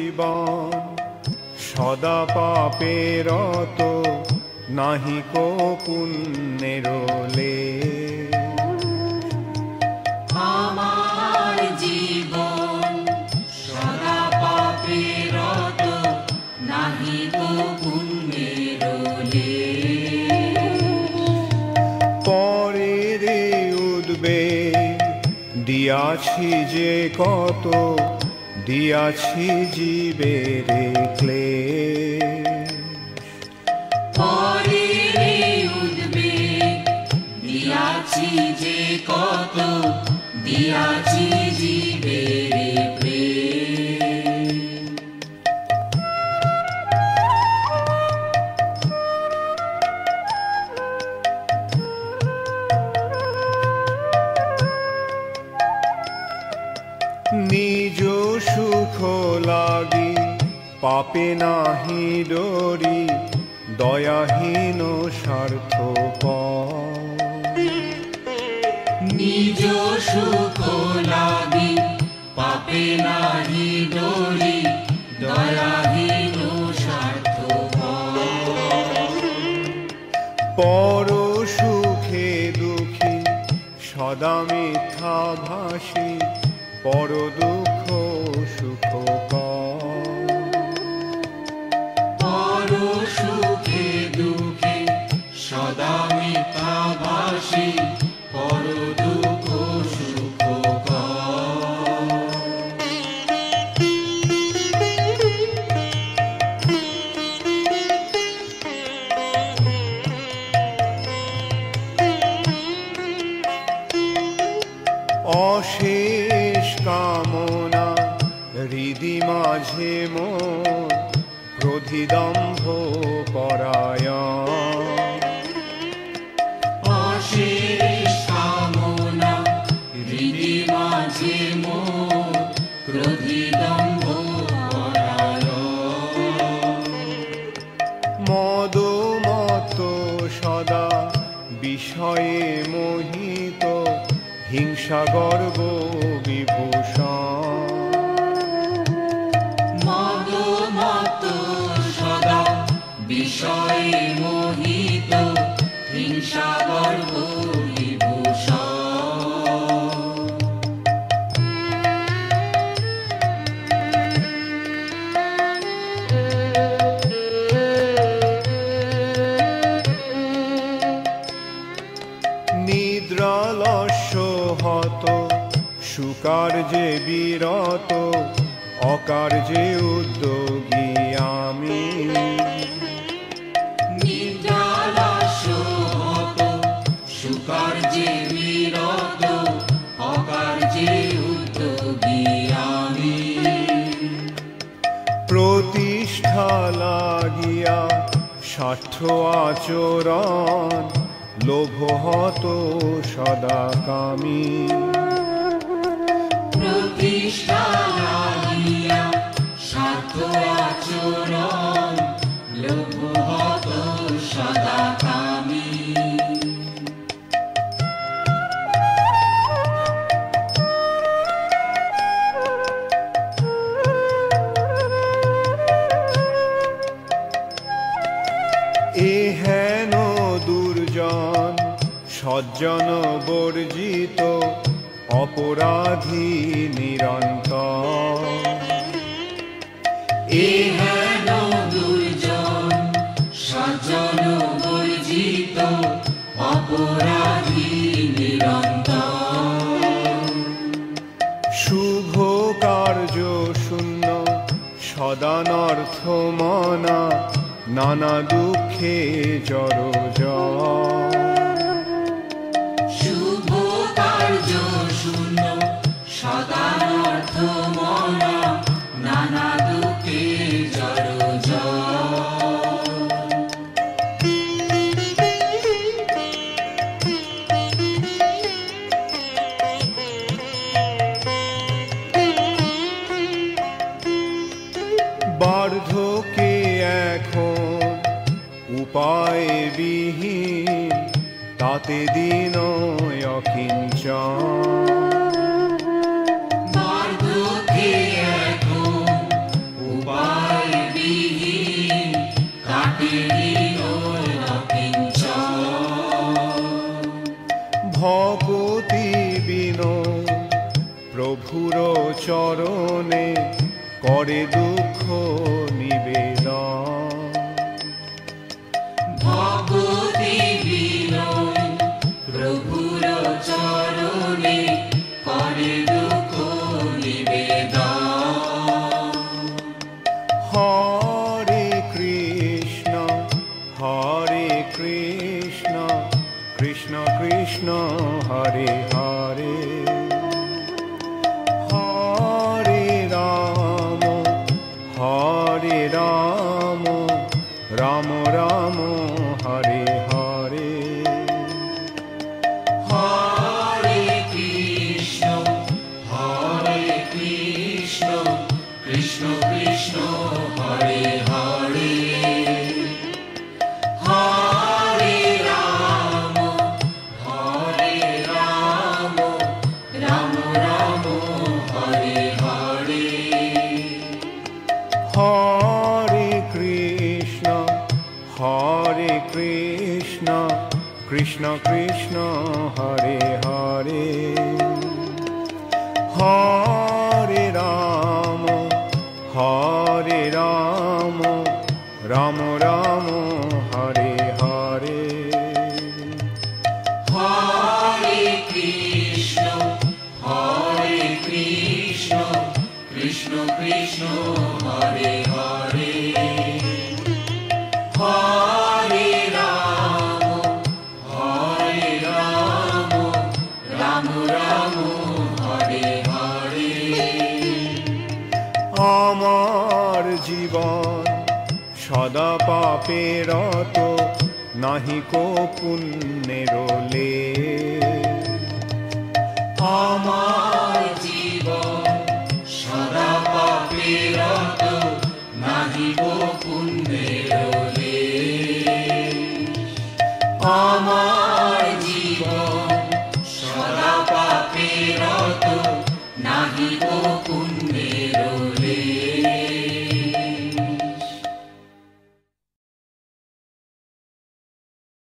জীবন সদা পাপে রত নাহিক পুণ্যের লেশ। আমার জীবন সদা পাপে রত নাহিক পুণ্যের লেশ। পরের উদ্বেগ দিয়াছি যে কত, দিয়াছি জীবের ক্লেশ। পরের উদ্বেগ দিয়াছি যে কত, দিয়াছি জীবের প্রেম। নিজ সুখ লাগি পাপে নাহি ডরি, দয়াহীন স্বার্থপর। নিজ সুখ লাগি পাপে নাহি ডরি, দয়াহীন স্বার্থপর। পর সুখে দুঃখী সদা মিথ্যাভাষী, পর দুঃখ সুখকর। পর সুখে দুঃখে সদা মিথ্যাভাষী, পর দুঃখ সুখকর। অশেষ কামনা হৃদি মাঝে মোর, ক্রোধিদম্ভ পরায়ণ। অশেষ কামনা হৃদি মাঝে মোর, ক্রোধিদম্ভ পরায়ণ। মদ মত সদা বিষয়ে মোহিত, হিংসা গর্ব বিভূষণ। মদ মত সদা বিষয়ে মোহিত, হিংসা গর্ব বিভূষণ। নিদ্রালস্য হত সুকার্যে বিরত, অকার্যে উদ্যোগী আমি। নিদ্রালস্য হত সুকার্যে বিরত, অকার্যে উদ্যোগী আমি। প্রতিষ্ঠা লাগিয়া স্বার্থ আচরণ, লোভ হত সদা কামী। প্রতিষ্ঠা লাগিয়া স্বার্থ আচরণ, লোভ হত সদা কামী। এ হেন দুর্জন সজ্জন বর্জিত, অপরাধী নিরন্তর। এ হেন দুর্জন সজ্জন বর্জিত, অপরাধী নিরন্তর। শুভ কার্য শূন্য সদানর্থ মনা, নানা দুঃখে জড়জড়। শুভ কার্য শূন্য সদানর্থ মনা, নানা দুঃখে জড়জড়। বার্ধক্যে এখন উপায় বিহীন, তাতে দিন অকিঞ্চন। বার্ধক্যে এখন দুঃখ নিবেদন। ভক্তি বিনয় প্রভুর চরণে করে দুঃখ নিবেদন। হরে কৃষ্ণ কৃষ্ণ কৃষ্ণ হরে হরে, হরে রাম রাম রাম হরে হরে। হরে কৃষ্ণ কৃষ্ণ কৃষ্ণ হরে হরে, হরে রাম রাম রাম হরে হরে। হরে কৃষ্ণ কৃষ্ণ কৃষ্ণ হরে হরে, হরে রাম রাম রাম হরে হরে। হরে কৃষ্ণ কৃষ্ণ কৃষ্ণ হরে হরে, হরে রাম রাম রাম হরে হরে। আমার জীবন সদা পাপে রত, নাহিকো পুণ্যের লেশ। আমার